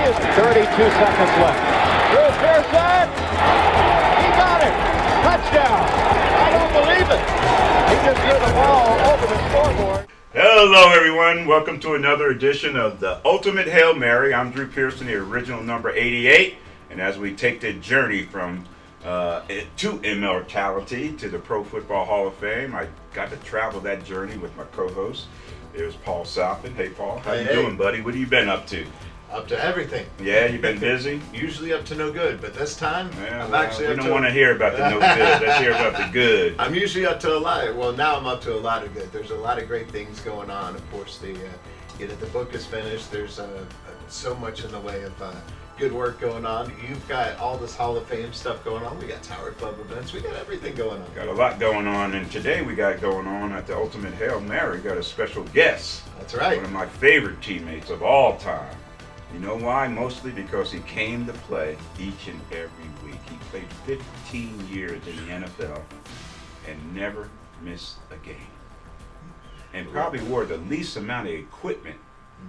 32 seconds left. Here's Pearson. He got it. Touchdown. I don't believe it. He just threw the ball over the scoreboard. Hello, everyone. Welcome to another edition of the Ultimate Hail Mary. I'm Drew Pearson, the original number 88. And as we take the journey from to immortality to the Pro Football Hall of Fame, I got to travel that journey with my co-host. There's Paul Southern. Hey, Paul. How you doing, buddy? What have you been up to? Up to everything. Yeah, you've been busy? Usually up to no good, but this time I'm actually we up to... We don't want to hear about the no good. Let's hear about the good. I'm usually up to a lot. Well, now I'm up to a lot of good. There's a lot of great things going on. Of course, the book is finished. There's so much in the way of good work going on. You've got all this Hall of Fame stuff going on. We got Tower Club events. We got everything going on. Got a lot going on, and today we got going on at the Ultimate Hail Mary. We got a special guest. That's right. One of my favorite teammates of all time. You know why? Mostly because he came to play each and every week. He played 15 years in the NFL and never missed a game. And probably wore the least amount of equipment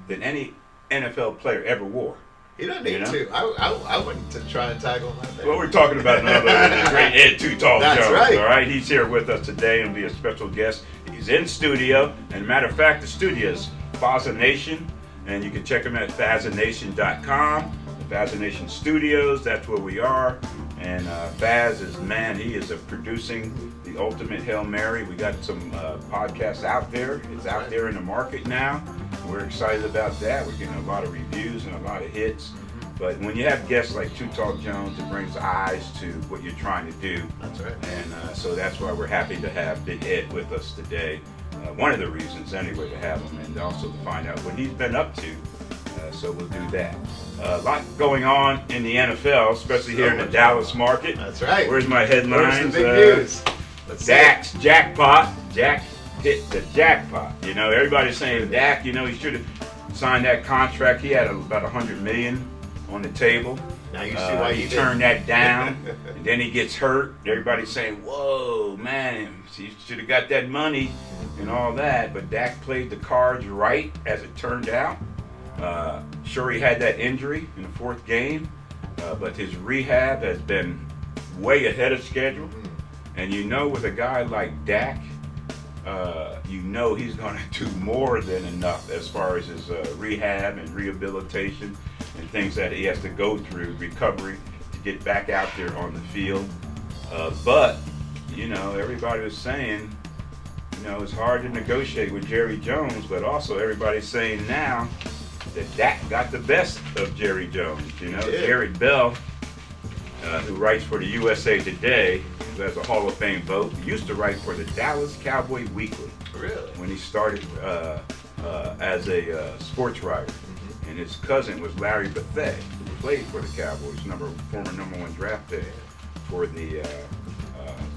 than any NFL player ever wore. You don't need to. I wouldn't to try and tackle my thing. Well, we're talking about another great Ed Too Tall Jones. That's right. All right, he's here with us today and be a special guest. He's in studio, and matter of fact, the studio is Faza Nation, and you can check him at FazNation.com. The Faza Nation Studios, that's where we are. And Faz is, man, he is producing the Ultimate Hail Mary. We got some podcasts out there. It's out there in the market now. We're excited about that. We're getting a lot of reviews and a lot of hits. But when you have guests like Too Tall Jones, it brings eyes to what you're trying to do. That's right. And so that's why we're happy to have Big Ed with us today. One of the reasons, anyway, to have him, and also to find out what he's been up to. So we'll do that. A lot going on in the NFL, especially here in the Dallas market. That's right. Where's my headlines? Where's the big news? Dak's jackpot. Dak hit the jackpot. You know, everybody's saying Dak, you know, he should have signed that contract. He had about $100 million on the table. Now you see why he turned that down, and then he gets hurt. Everybody's saying, whoa, man, he should have got that money and all that. But Dak played the cards right, as it turned out. Sure, he had that injury in the fourth game, but his rehab has been way ahead of schedule. And you know, with a guy like Dak, you know he's going to do more than enough as far as his rehab and rehabilitation and things that he has to go through, recovery, to get back out there on the field. But, you know, everybody was saying, you know, it's hard to negotiate with Jerry Jones, but also everybody's saying now that Dak got the best of Jerry Jones. You know, Jared Bell, who writes for the USA Today, who has a Hall of Fame vote, used to write for the Dallas Cowboy Weekly. Really? When he started as a sports writer. And his cousin was Larry Bethea, who played for the Cowboys, former number one draft pick for the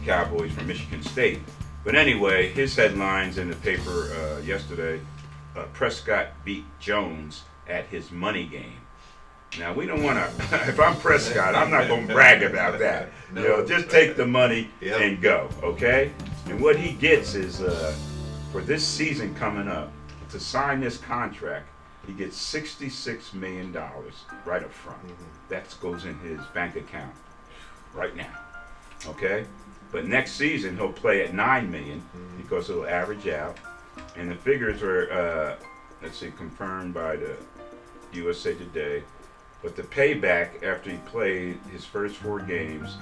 Cowboys from Michigan State. But anyway, his headlines in the paper yesterday, Prescott beat Jones at his money game. Now, we don't want to, if I'm Prescott, I'm not going to brag about that. No. You know, just take the money and go, okay? And what he gets is, for this season coming up, to sign this contract, he gets $66 million right up front. That goes in his bank account right now, okay? But next season, he'll play at $9 million because it'll average out. And the figures were, confirmed by the USA Today. But the payback after he played his first 4 games,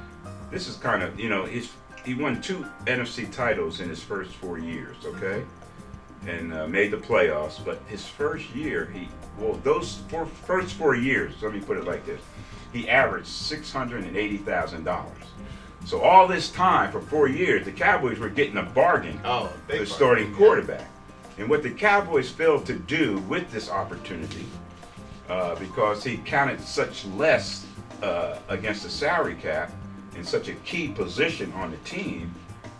this is kind of, you know, he won 2 NFC titles in his first 4 years, okay? And made the playoffs. But his first year, those first 4 years, let me put it like this, he averaged $680,000. So all this time, for 4 years, the Cowboys were getting a bargain for the starting quarterback. And what the Cowboys failed to do with this opportunity, because he counted such less against the salary cap in such a key position on the team,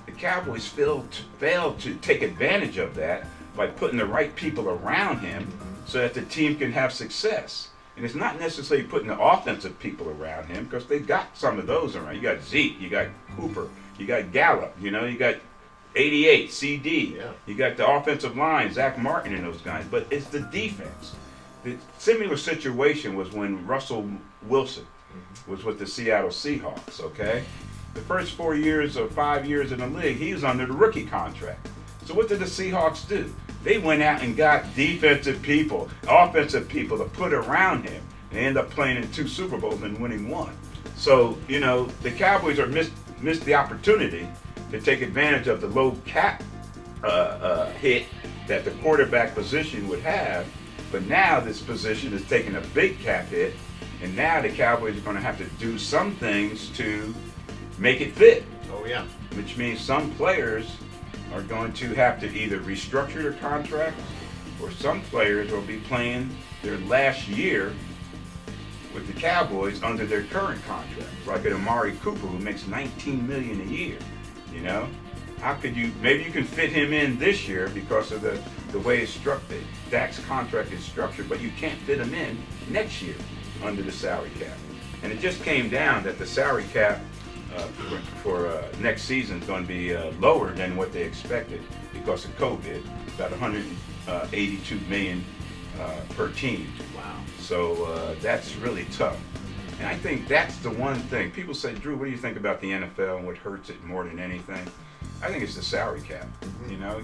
the Cowboys failed to take advantage of that by putting the right people around him so that the team can have success. And it's not necessarily putting the offensive people around him, because they got some of those around. You got Zeke, you got Cooper, you got Gallup, you know, you got 88, CD. You got the offensive line, Zach Martin and those guys. But it's the defense. The similar situation was when Russell Wilson was with the Seattle Seahawks, okay? The first 4 years or 5 years in the league, he was under the rookie contract. So what did the Seahawks do? They went out and got defensive people, offensive people to put around him, and ended up playing in 2 Super Bowls and winning 1. So, you know, the Cowboys are missed the opportunity to take advantage of the low cap hit that the quarterback position would have. But now this position is taking a big cap hit, and now the Cowboys are going to have to do some things to make it fit. Oh, yeah. Which means some players are going to have to either restructure their contracts, or some players will be playing their last year with the Cowboys under their current contract, like an Amari Cooper who makes $19 million a year. You know, how could you? Maybe you can fit him in this year because of the way it's structured. Dak's contract is structured, but you can't fit him in next year under the salary cap. And it just came down that the salary cap for next season is going to be lower than what they expected because of COVID, about $182 million per team. Wow. So that's really tough. And I think that's the one thing. People say, Drew, what do you think about the NFL and what hurts it more than anything? I think it's the salary cap. Mm-hmm. You know,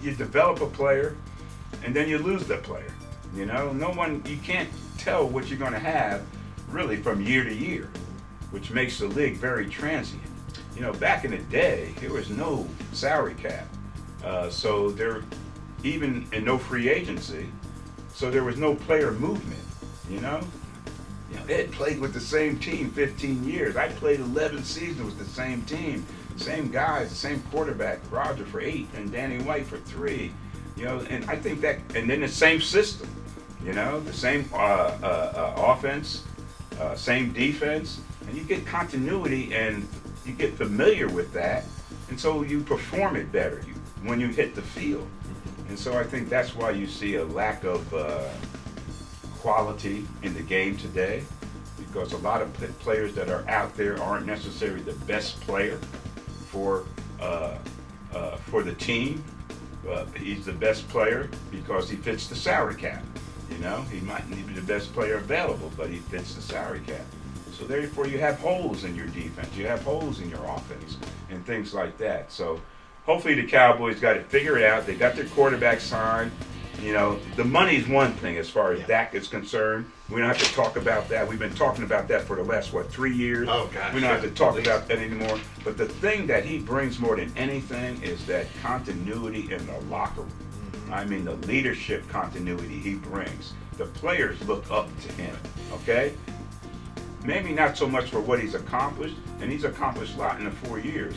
you develop a player and then you lose that player. You know, you can't tell what you're going to have really from year to year, which makes the league very transient. You know, back in the day, there was no salary cap. So there, even in no free agency, so there was no player movement, you know? Ed played with the same team 15 years. I played 11 seasons with the same team, same guys, the same quarterback, Roger for 8 and Danny White for 3. You know, and I think that, and then the same system, you know, the same offense, same defense, and you get continuity and you get familiar with that, and so you perform it better when you hit the field. And so I think that's why you see a lack of quality in the game today, because a lot of players that are out there aren't necessarily the best player for the team. He's the best player because he fits the salary cap. You know, he might not be the best player available, but he fits the salary cap. So therefore, you have holes in your defense, you have holes in your offense, and things like that. So hopefully, the Cowboys got it figured out. They got their quarterback signed. You know, the money's one thing as far as Dak is concerned. We don't have to talk about that. We've been talking about that for the last, 3 years? Oh, gosh. We don't have to talk about that anymore. But the thing that he brings more than anything is that continuity in the locker room. Mm-hmm. I mean, the leadership continuity he brings. The players look up to him, okay? Maybe not so much for what he's accomplished, and he's accomplished a lot in the 4 years,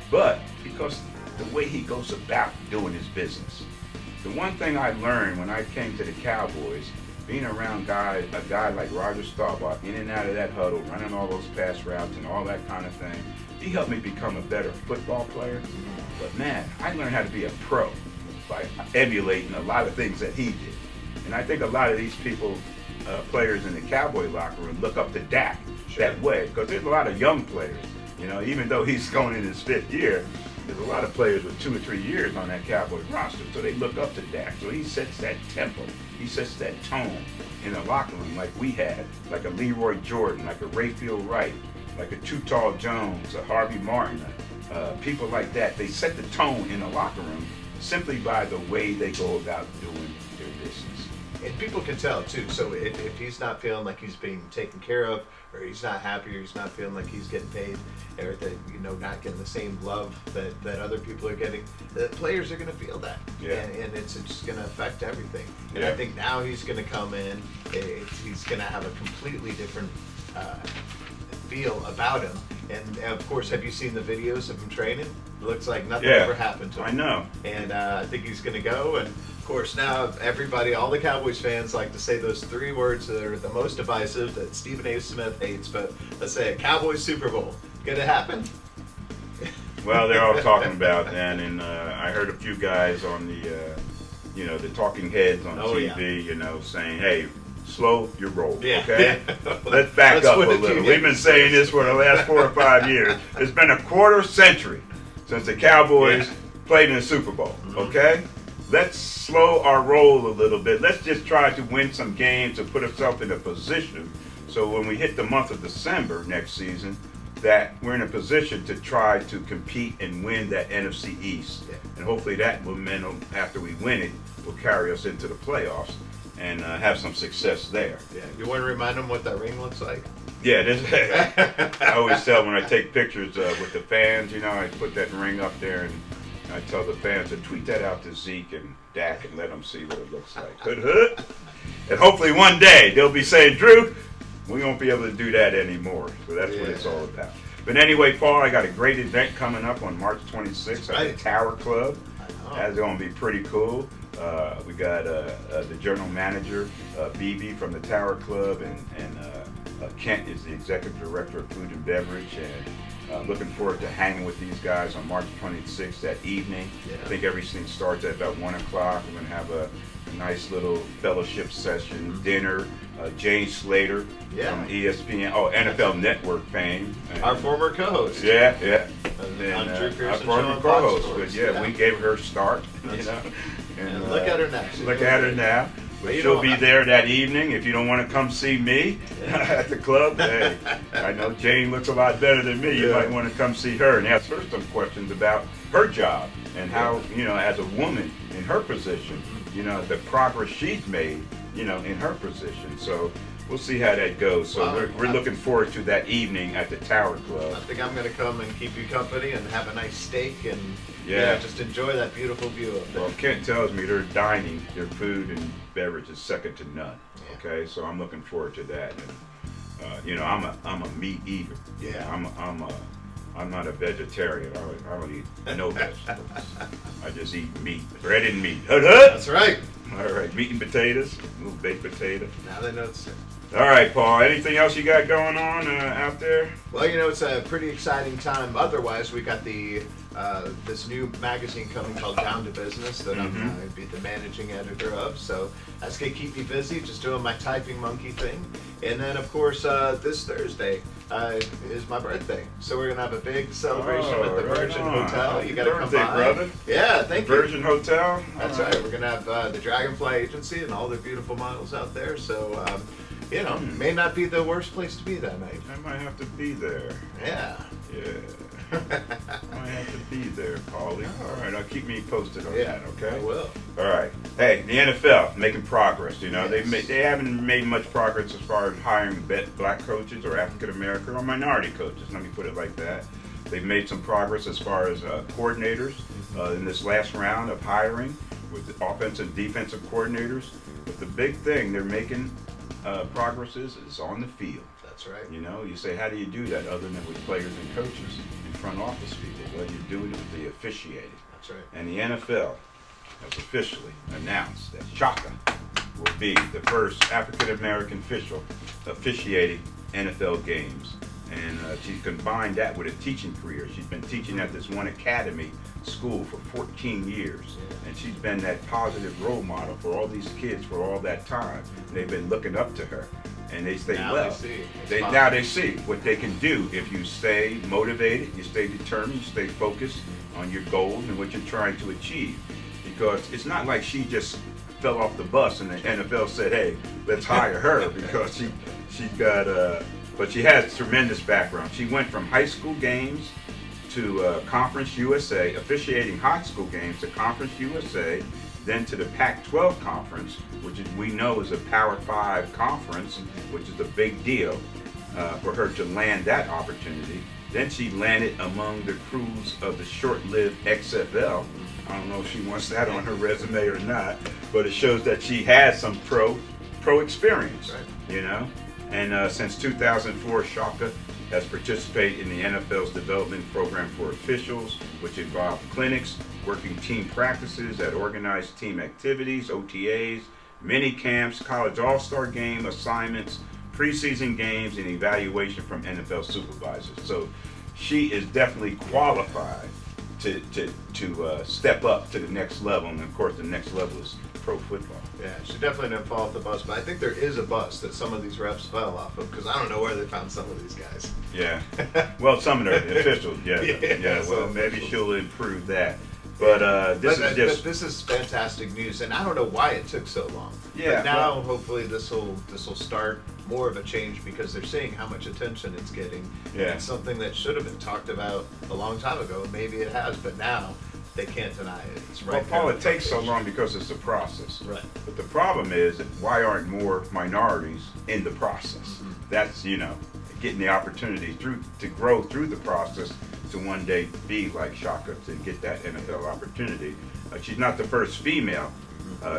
but because the way he goes about doing his business. The one thing I learned when I came to the Cowboys, being around a guy like Roger Staubach, in and out of that huddle, running all those pass routes and all that kind of thing, he helped me become a better football player. But man, I learned how to be a pro by emulating a lot of things that he did. And I think a lot of these people, players in the Cowboy locker room, look up to Dak that way, because there's a lot of young players. You know, even though he's going in his 5th year, there's a lot of players with 2 or 3 years on that Cowboys roster, so they look up to Dak. So he sets that tempo, he sets that tone in the locker room like we had, like a Leroy Jordan, like a Rayfield Wright, like a Too Tall Jones, a Harvey Martin, people like that. They set the tone in the locker room simply by the way they go about doing their business. And people can tell too. So if he's not feeling like he's being taken care of, or he's not happy, or he's not feeling like he's getting paid, or that not getting the same love that other people are getting, the players are going to feel that, and it's just going to affect everything. And I think now he's going to come in, he's going to have a completely different feel about him. And of course, have you seen the videos of him training? It looks like nothing ever happened to him. I know. And I think he's going to go. And of course, now everybody, all the Cowboys fans like to say those 3 words that are the most divisive that Stephen A. Smith hates. But let's say a Cowboys Super Bowl. Going to happen? Well, they're all talking about that, and I heard a few guys on the, the talking heads on TV, saying, "Hey, slow your roll, okay? Let's back up a little." We've been saying this for the last 4 or 5 years. It's been a quarter century since the Cowboys played in the Super Bowl, okay? let's slow our roll a little bit. Let's just try to win some games and put ourselves in a position so when we hit the month of December next season, that we're in a position to try to compete and win that NFC East. Yeah. And hopefully that momentum, after we win it, will carry us into the playoffs and have some success there. Yeah. You want to remind them what that ring looks like? Yeah, I always tell when I take pictures with the fans, I put that ring up there and I tell the fans to tweet that out to Zeke and Dak and let them see what it looks like. Hood, hood. And hopefully one day they'll be saying, Drew, we won't be able to do that anymore. So that's what it's all about. But anyway, Paul, I got a great event coming up on March 26th at the Tower Club. That's going to be pretty cool. We got the general manager, BB from the Tower Club, and Kent is the executive director of food and beverage. And looking forward to hanging with these guys on March 26th that evening. Yeah. I think everything starts at about 1 o'clock. We're going to have a nice little fellowship session, dinner. Jane Slater from ESPN, NFL Network fame. And our former co-host. Yeah. On Drew Pearson our show former on co-host. Fox But Sports. we gave her a start. And look at her now. Look at her now. But she'll be there that evening. If you don't want to come see me at the club, hey, I know Jane looks a lot better than me. You might want to come see her and ask her some questions about her job and how, as a woman in her position, the progress she's made, in her position. So we'll see how that goes. So we're looking forward to that evening at the Tower Club. I think I'm going to come and keep you company and have a nice steak and just enjoy that beautiful view up there. Well, Kent tells me their dining, their food and beverage is second to none. Yeah. Okay, so I'm looking forward to that. And I'm a meat eater. Yeah. I'm not a vegetarian. I don't eat no vegetables. I just eat meat, bread and meat. That's right. All right, meat and potatoes, a little baked potato. Now they know it's. All right, Paul. Anything else you got going on out there? Well, it's a pretty exciting time. Otherwise, we got the this new magazine coming called Down to Business that I'm going to be the managing editor of. So that's going to keep me busy, just doing my typing monkey thing. And then, of course, this Thursday is my birthday. So we're going to have a big celebration at the Virgin Hotel. You got to come by. Brother. Yeah, thank you. Virgin Hotel. That's right. We're going to have the Dragonfly Agency and all the beautiful models out there. So, may not be the worst place to be that night. I might have to be there. Yeah. Might have to be there, Paulie. All right, keep me posted on that, okay? I will. All right. Hey, the NFL making progress. Yes. They haven't made much progress as far as hiring black coaches or African American or minority coaches. Let me put it like that. They've made some progress as far as coordinators in this last round of hiring with the offensive and defensive coordinators. But the big thing they're making progress is on the field. That's right. You say, how do you do that other than with players and coaches and front office people? Well, you do it with the officiating. That's right. And the NFL has officially announced that Shaka will be the first African-American official officiating NFL games. And she's combined that with a teaching career. She's been teaching at this one academy school for 14 years. And she's been that positive role model for all these kids for all that time. They've been looking up to her. And they say, now they see what they can do if you stay motivated, you stay determined, you stay focused on your goals and what you're trying to achieve. Because it's not like she just fell off the bus and the NFL said, hey, let's hire her because she got but she has tremendous background. She went from high school games to Conference USA, officiating high school games to Conference USA, then to the Pac-12 conference, which we know is a Power 5 conference, which is a big deal for her to land that opportunity. Then she landed among the crews of the short-lived XFL. I don't know if she wants that on her resume or not, but it shows that she has some pro experience, right. And since 2004, Shaka has participated in the NFL's development program for officials, which involve clinics, working team practices at organized team activities, OTAs, mini camps, college all-star game assignments, preseason games, and evaluation from NFL supervisors. So she is definitely qualified to step up to the next level, and of course the next level is pro football. Yeah, she definitely didn't fall off the bus, but I think there is a bus that some of these refs fell off of, because I don't know where they found some of these guys. Yeah, well, some of the officials, yeah. Well, some maybe officials. she'll improve that. But this But is just this is fantastic news, and I don't know why it took so long. Yeah, But now hopefully this will start more of a change because they're seeing how much attention it's getting. Yeah. And it's something that should have been talked about a long time ago. Maybe it has, but now they can't deny it. It's right. well, there Paul. on It the takes so page. long because it's a process. Right. But the problem is, why aren't more minorities in the process? Mm-hmm. That's getting the opportunity to grow through the process to one day be like Shaka to get that NFL opportunity. She's not the first female.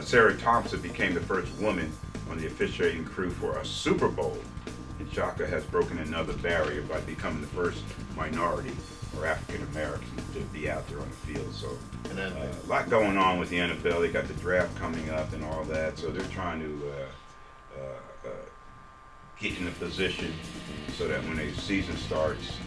Sarah Thompson became the first woman on the officiating crew for a Super Bowl, and Shaka has broken another barrier by becoming the first minority or African American to be out there on the field. So And then, a lot going on with the NFL. They got the draft coming up and all that, so they're trying to get in a position so that when the season starts,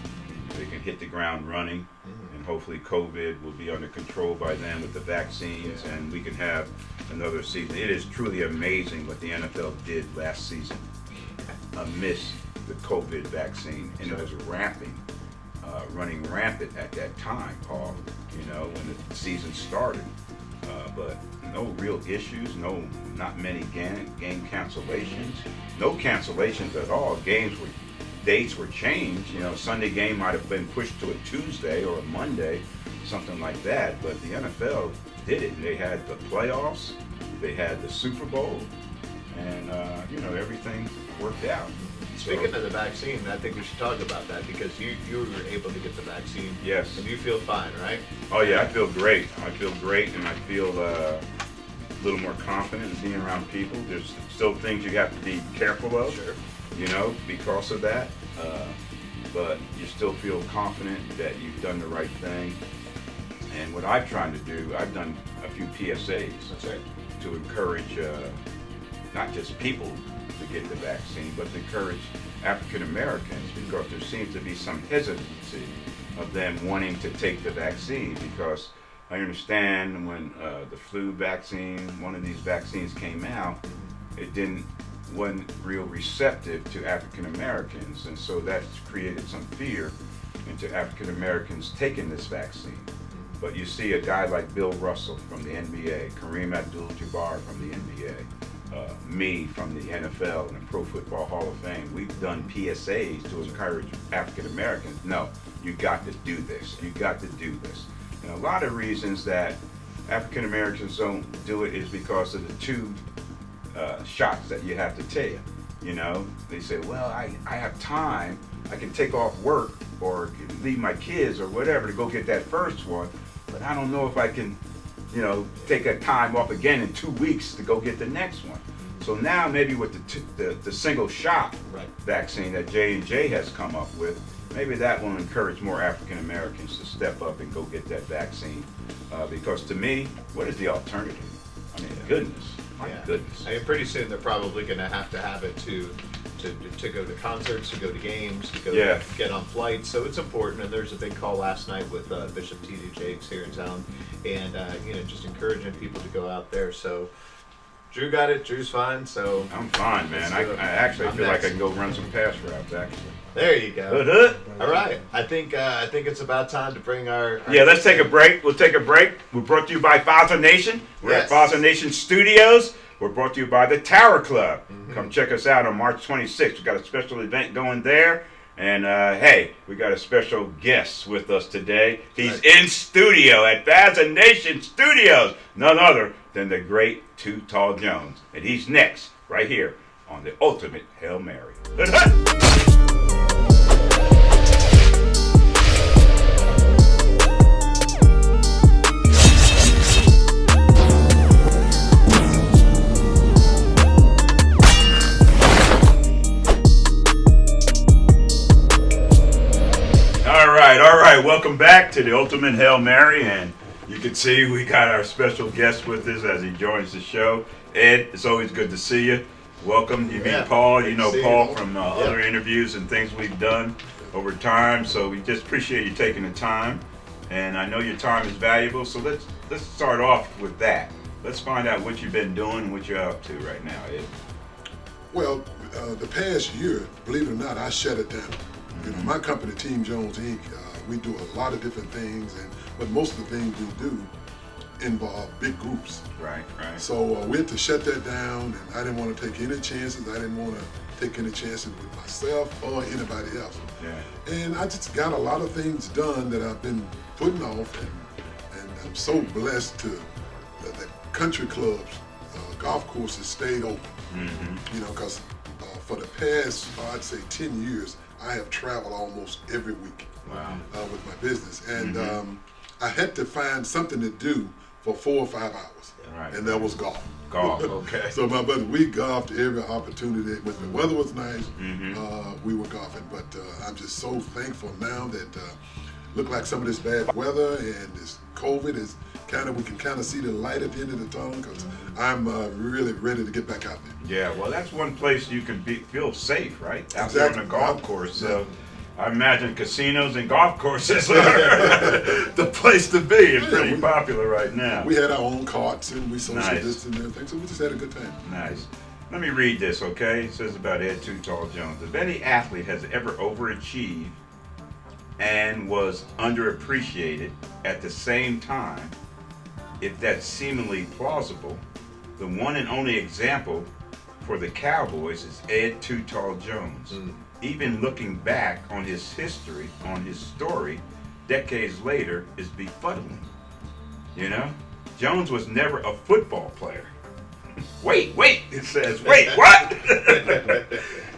they can hit the ground running, and hopefully COVID will be under control by then with the vaccines, and we can have another season. It is truly amazing what the NFL did last season amidst the COVID vaccine, and it was running rampant at that time, Paul, when the season started. But no real issues, not many game cancellations, no cancellations at all. Dates were changed. Sunday game might have been pushed to a Tuesday or a Monday, something like that. But the NFL did it. They had the playoffs, they had the Super Bowl, and everything worked out. speaking of the vaccine, I think we should talk about that because you were able to get the vaccine. Yes. And you feel fine, right? Oh yeah, I feel great. I feel great, and I feel a little more confident in being around people. There's still things you have to be careful of. Sure. Because of that. But you still feel confident that you've done the right thing. And what I'm trying to do, I've done a few PSAs That's right. to encourage not just people to get the vaccine, but to encourage African Americans, because there seems to be some hesitancy of them wanting to take the vaccine, because I understand when the flu vaccine, one of these vaccines came out, it wasn't real receptive to African Americans, and so that's created some fear into African Americans taking this vaccine. But you see a guy like Bill Russell from the NBA, Kareem Abdul-Jabbar from the NBA, me from the NFL and the Pro Football Hall of Fame. We've done PSAs to encourage African Americans. No, you got to do this. You got to do this. And a lot of reasons that African Americans don't do it is because of the two shots that you have to take. They say, well, I have time. I can take off work or leave my kids or whatever to go get that first one, but I don't know if I can, take a time off again in 2 weeks to go get the next one. So now maybe with the single shot vaccine that J&J has come up with, maybe that will encourage more African Americans to step up and go get that vaccine. Because to me, what is the alternative? I mean, goodness. My goodness. I mean, pretty soon they're probably going to have it to go to concerts, to go to games, to go get on flights. So it's important. And there's a big call last night with Bishop T.D. Jakes here in town, and just encouraging people to go out there. So Drew got it. Drew's fine. So I'm fine, man. I actually feel like I can go run some pass routes. Actually. There you go. All right. I think it's about time to bring our let's take a break. We'll take a break. We're brought to you by Foster Nation. We're at Foster Nation Studios. We're brought to you by the Tower Club. Come check us out on March 26th. We got a special event going there. And hey, we got a special guest with us today. He's in studio at Foster Nation Studios. None other than the great Too Tall Jones. And he's next, right here on the Ultimate Hail Mary. All right, welcome back to the Ultimate Hail Mary, and you can see we got our special guest with us as he joins the show. Ed, it's always good to see you. Welcome. You meet Paul. You know Paul from other interviews and things we've done over time, so we just appreciate you taking the time, and I know your time is valuable, so let's start off with that. Let's find out what you've been doing and what you're up to right now, Ed. Well, the past year, believe it or not, I shut it down. My company, Team Jones Inc., we do a lot of different things, but most of the things we do involve big groups. Right. So we had to shut that down, and I didn't want to take any chances. I didn't want to take any chances with myself or anybody else. Yeah. And I just got a lot of things done that I've been putting off, and I'm so blessed to the country clubs, golf courses stayed open. Mm-hmm. You know, because for the past, I'd say 10 years, I have traveled almost every week. Wow. With my business, and Mm-hmm. I had to find something to do for 4 or 5 hours, Right. and that was golf. Golf. Okay. So my brother, we golfed every opportunity. When the weather was nice, Mm-hmm. we were golfing. But I'm just so thankful now that look like some of this bad weather and this COVID is we can kind of see the light at the end of the tunnel, because I'm really ready to get back out there. Yeah, well, that's one place you can feel safe, right? Out there on Exactly. a golf course. So Yeah. I imagine casinos and golf courses are the place to be. It's pretty popular right now. We had our own carts and we social Nice. distanced and everything, so we just had a good time. Nice. Let me read this, okay? It says about Ed Too Tall Jones. If any athlete has ever overachieved and was underappreciated at the same time, if that's seemingly plausible, the one and only example for the Cowboys is Ed Too Tall Jones. Even looking back on his history, on his story, decades later, is befuddling. You know? Jones was never a football player. Wait, it says, wait, what?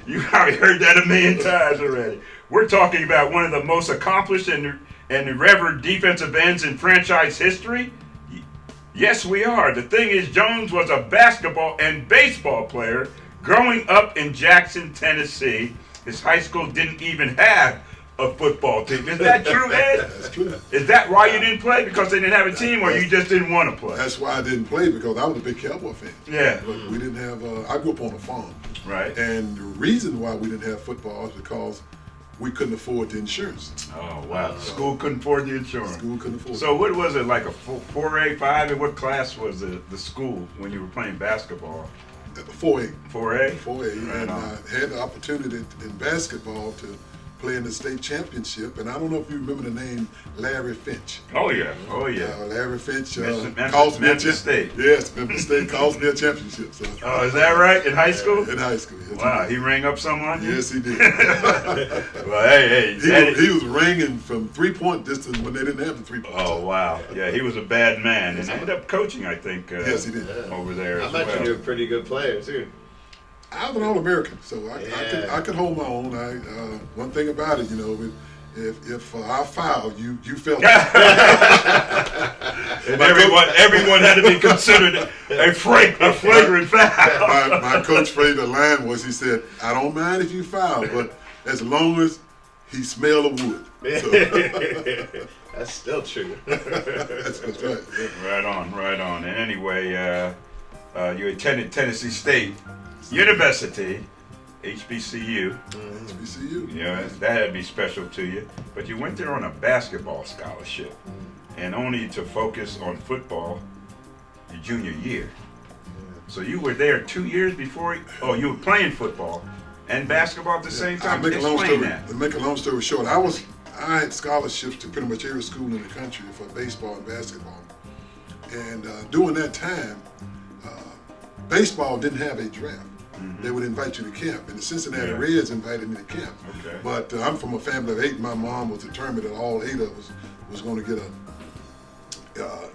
You probably heard that a million times already. We're talking about one of the most accomplished and revered defensive ends in franchise history. Yes, we are. The thing is, Jones was a basketball and baseball player growing up in Jackson, Tennessee. His high school didn't even have a football team. Is that true, Ed? That's true. Is that why you didn't play? Because they didn't have a team, or you just didn't want to play? That's why I didn't play, because I was a big Cowboy fan. Yeah. But we didn't have, I grew up on a farm. Right. And the reason why we didn't have football is because we couldn't afford the insurance. Oh, wow. School couldn't afford the insurance. School couldn't afford So what was it, like a 4A, 5A? And what class was the school when you were playing basketball? it. 4A. 4A? 4A. Right And on. I had the opportunity in basketball to play in the state championship. And I don't know if you remember the name Larry Finch. Oh, yeah. Larry Finch Memphis- caused me Memphis State. Yes, Memphis State caused me a championship. So. Oh, is that right? In high school? In high school. Yes, Wow, he he rang up someone? did. Yes, he did. Well, hey. He was ringing from 3-point distance when they didn't have the 3-point. Oh, wow. Yeah, he was a bad man. And ended up coaching, I think, Yes, he did. over there I as imagine well. you're a pretty good player too. I was an All-American, so Yeah. I could hold my own. One thing about it, you know, if I fouled, you felt it. And everyone had to be considered a flagrant foul. My coach played the line was, he said, I don't mind if you foul, but as long as he smell of wood. So, That's still true. that's right. Right on. And anyway, you attended Tennessee State University, HBCU. HBCU. Yeah, that had to be special to you. But you went there on a basketball scholarship, and only to focus on football your junior year. So you were there 2 years before. Oh, you were playing football and basketball at the same time. To Explain make a long story short, I had scholarships to pretty much every school in the country for baseball and basketball. And during that time, baseball didn't have a draft. They would invite you to camp, and the Cincinnati Yeah. Reds invited me to camp. Okay. But I'm from a family of 8. My mom was determined that all 8 of us was going to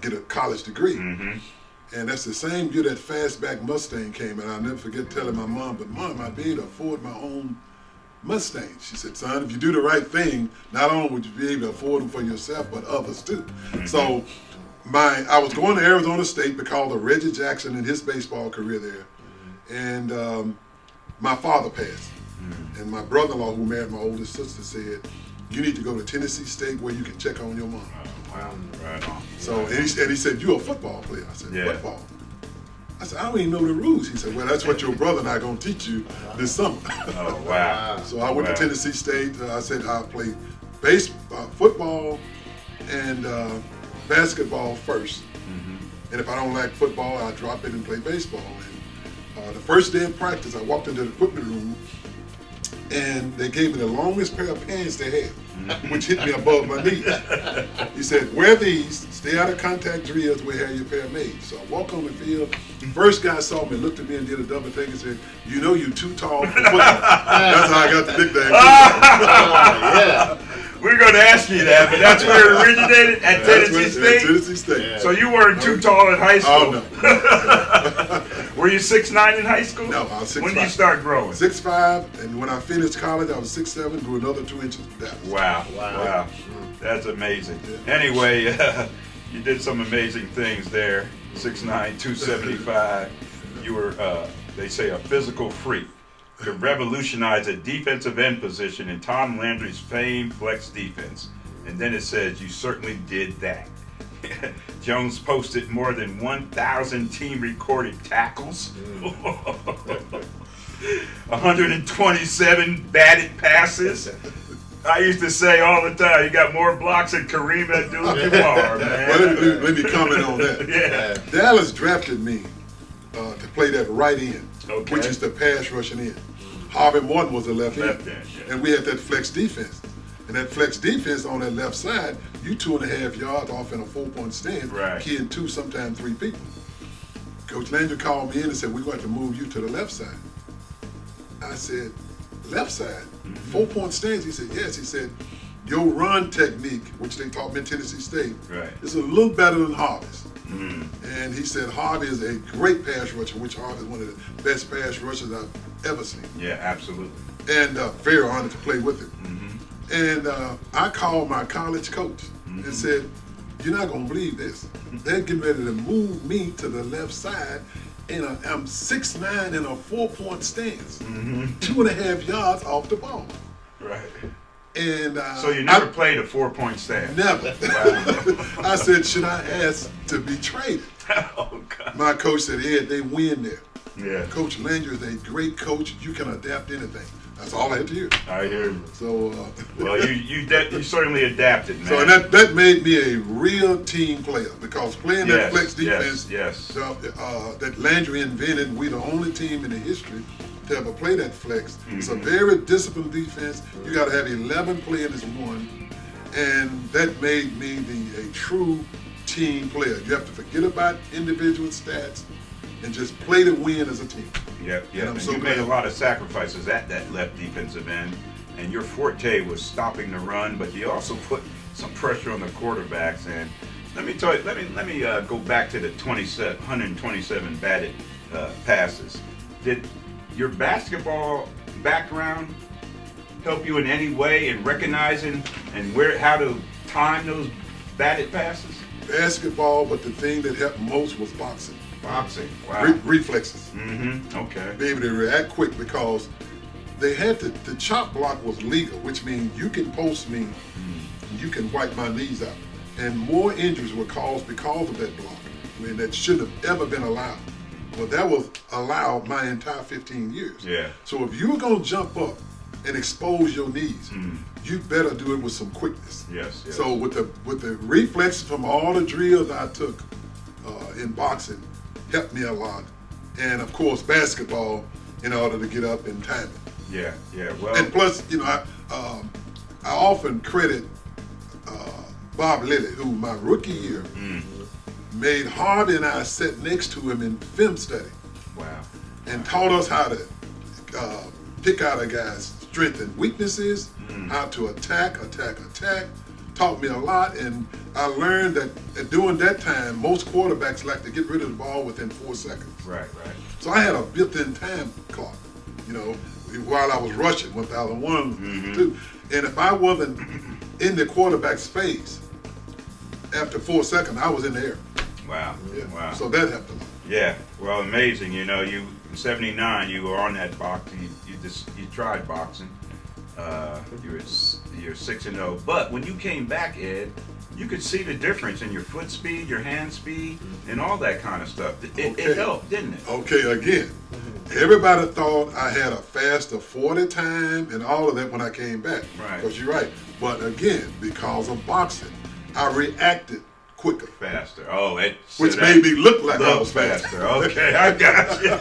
get a college degree. Mm-hmm. And that's the same year that Fastback Mustang came, and I'll never forget telling my mom, but Mom, I'd be able to afford my own Mustang. She said, son, if you do the right thing, not only would you be able to afford them for yourself, but others too. So I was going to Arizona State because of Reggie Jackson and his baseball career there. And my father passed. And my brother-in-law, who married my oldest sister, said, you need to go to Tennessee State where you can check on your mom. Wow, right on. So, and he said, you're a football player. I said, Yeah. football? I said, I don't even know the rules. He said, well, that's what your brother and I are going to teach you this summer. Oh, wow. So I went Wow. to Tennessee State. I said I'll play football and basketball first. And if I don't like football, I'll drop it and play baseball. And the first day of practice, I walked into the equipment room, and they gave me the longest pair of pants they had. which hit me above my knees. He said, wear these, stay out of contact drills, we'll have your pair made. So I walk on the field. First guy saw me, looked at me and did a double take and said, you know you're too tall for football. That's how I got the nickname. Yeah. We're going to ask you that, but that's where it originated at Tennessee State? Tennessee State. Yeah. So you weren't too tall in high school? Oh, no. Were you 6'9" in high school? No, I was 6'5". When did you start growing? 6'5", and when I finished college, I was 6'7", grew another 2 inches. Wow. That's amazing. Anyway, you did some amazing things there. 6'9", 275. You were, they say, a physical freak. To revolutionize a defensive end position in Tom Landry's famed flex defense. And then it says you certainly did that. Jones posted more than 1,000 team recorded tackles, 127 batted passes. I used to say all the time, you got more blocks than Kareem Abdul-Jabbar, man. Well, let me comment on that. Yeah. Dallas drafted me to play that right end, Okay. which is the pass rushing end. Harvey Morton was the left end. Left end, yeah. And we had that flex defense. And that flex defense on that left side, you 2.5 yards off in a 4-point stand, Right. killing 2, sometimes 3 people. Coach Landry called me in and said, we're going to move you to the left side. I said, left side? 4-point stands? He said, yes. He said, your run technique, which they taught me in Tennessee State, Right. is a little better than Harvey's. And he said Harvey is a great pass rusher, which Harvey is one of the best pass rushers I've ever seen. Yeah, absolutely. And very honored to play with him. And I called my college coach and said, you're not going to believe this. They're getting ready to move me to the left side, and I'm 6'9" in a 4-point stance, 2.5 yards off the ball. Right. And So you never played a 4-point stand? Never. I said, should I ask to be traded? Oh, God. My coach said, Ed, they win there. Yeah. Coach Landry is a great coach. You can adapt anything. That's all I had to hear. I hear you. So, Well, you certainly adapted, man. so that made me a real team player because playing that flex defense yes. that Landry invented, we the only team in the history to ever play that flex. It's a very disciplined defense. You got to have 11 players as one, and that made me a true team player. You have to forget about individual stats and just play to win as a team. Yep. And I'm And so you made glad. a lot of sacrifices at that left defensive end, and your forte was stopping the run, but you also put some pressure on the quarterbacks. And let me tell you, let me go back to the 127 batted passes. Did your basketball background help you in any way in recognizing and how to time those batted passes? Basketball, but the thing that helped most was boxing. Boxing. Wow. Reflexes. Okay. Be able to react quick because they had the chop block was legal, which means you can post me, and you can wipe my knees out. And more injuries were caused because of that block. I mean, that shouldn't have ever been allowed. Well, that was allowed my entire 15 years. Yeah. So if you were going to jump up and expose your knees, you better do it with some quickness. Yes. So with the reflexes from all the drills I took in boxing, helped me a lot, and of course basketball in order to get up and time it. Yeah. Well. And plus, I often credit Bob Lilly, who my rookie year made Harvey and I sit next to him in film study. Wow. And taught us how to pick out a guy's strengths and weaknesses, how to attack. Taught me a lot, and I learned that during that time, most quarterbacks like to get rid of the ball within 4 seconds. Right. So I had a built-in time clock, while I was rushing 1,001, 2. And if I wasn't in the quarterback's face after 4 seconds, I was in the air. Wow. Yeah. Wow. So that helped a lot. Yeah. Well, amazing. You in '79, you were on that box. You tried boxing. You're 6-0. But when you came back, Ed, you could see the difference in your foot speed, your hand speed, and all that kind of stuff. It helped, didn't it? Okay, again, everybody thought I had a faster 40 time and all of that when I came back. Right. Because you're right. But again, because of boxing, I reacted quicker. Faster. Oh, Which made me look like I was faster. faster. Okay, I got you.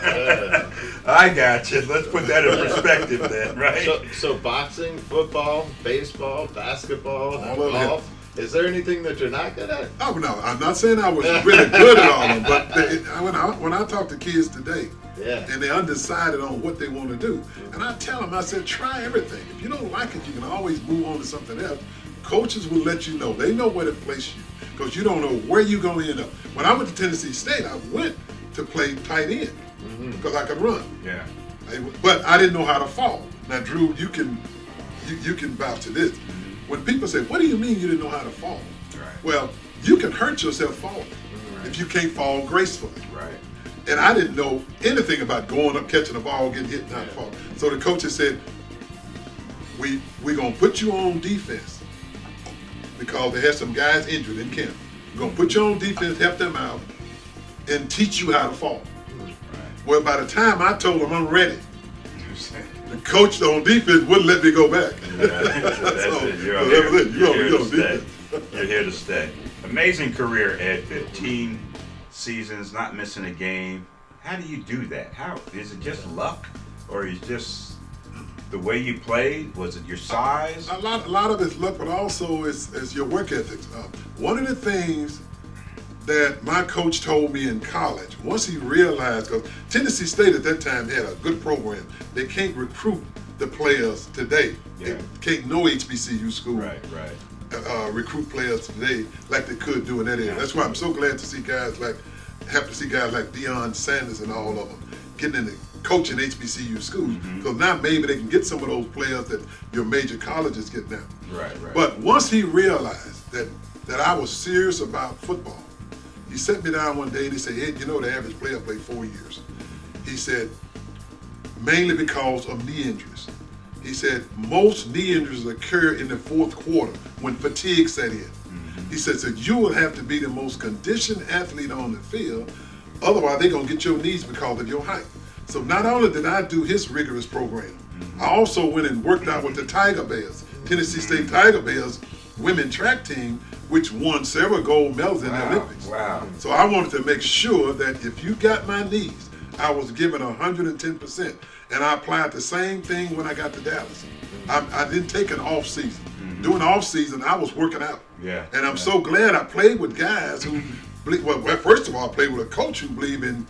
I got you. Let's put that in perspective then, right? So boxing, football, baseball, basketball, All of golf. Is there anything that you're not good at? Oh no, I'm not saying I was really good at all of them, but when I talk to kids today, Yeah. and they're undecided on what they want to do, and I tell them, I said, try everything. If you don't like it, you can always move on to something else. Coaches will let you know. They know where to place you because you don't know where you're going to end up. When I went to Tennessee State, I went to play tight end because I could run. Yeah. But I didn't know how to fall. Now, Drew, you can vouch to this. When people say, what do you mean you didn't know how to fall? Right. Well, you can hurt yourself falling if you can't fall gracefully. Right. And I didn't know anything about going up, catching a ball, getting hit, and not fall. So the coaches said, we're going to put you on defense because they had some guys injured in camp. We're going to put you on defense, help them out, and teach you how to fall. Right. Well, by the time I told them I'm ready, the coach on defense wouldn't let me go back. Yeah, that's it. You're here to stay. Amazing career, Ed. 15 seasons, not missing a game. How do you do that? How is it just luck, or is it just the way you played? Was it your size? A lot of it's luck, but also it's your work ethics. One of the things that my coach told me in college, once he realized, because Tennessee State at that time had a good program, they can't recruit the players today. Yeah. They can't, no HBCU school Right. recruit players today like they could do in that area. That's why I'm so glad to see guys like Deion Sanders and all of them getting into coaching HBCU schools. Because now maybe they can get some of those players that your major colleges get now. Right. But once he realized that I was serious about football, he sat me down one day and he said, Ed, you know the average player played 4 years. He said, mainly because of knee injuries. He said, most knee injuries occur in the fourth quarter when fatigue set in. He said, so you will have to be the most conditioned athlete on the field, otherwise they're going to get your knees because of your height. So not only did I do his rigorous program, I also went and worked out with the Tiger Bears, Tennessee State Tiger Bears women track team, which won several gold medals in the Olympics. Wow. So I wanted to make sure that if you got my knees, I was given 110%. And I applied the same thing when I got to Dallas. I didn't take an off season. During the off season, I was working out. Yeah. And I'm so glad I played with guys who, well, first of all, I played with a coach who believed in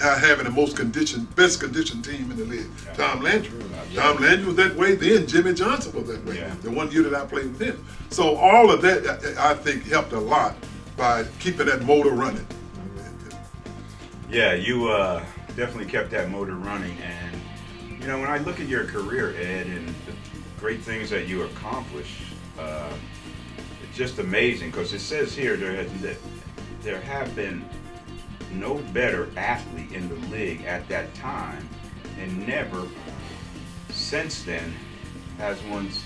having the best conditioned team in the league. Yeah. Tom Landry. Tom Landry was that way then. Jimmy Johnson was that way. Yeah. The one year that I played with him. So all of that, I think, helped a lot by keeping that motor running. Yeah, you definitely kept that motor running. And, you know, when I look at your career, Ed, and the great things that you accomplished, it's just amazing because it says here there have been no better athlete in the league at that time, and never since then has one's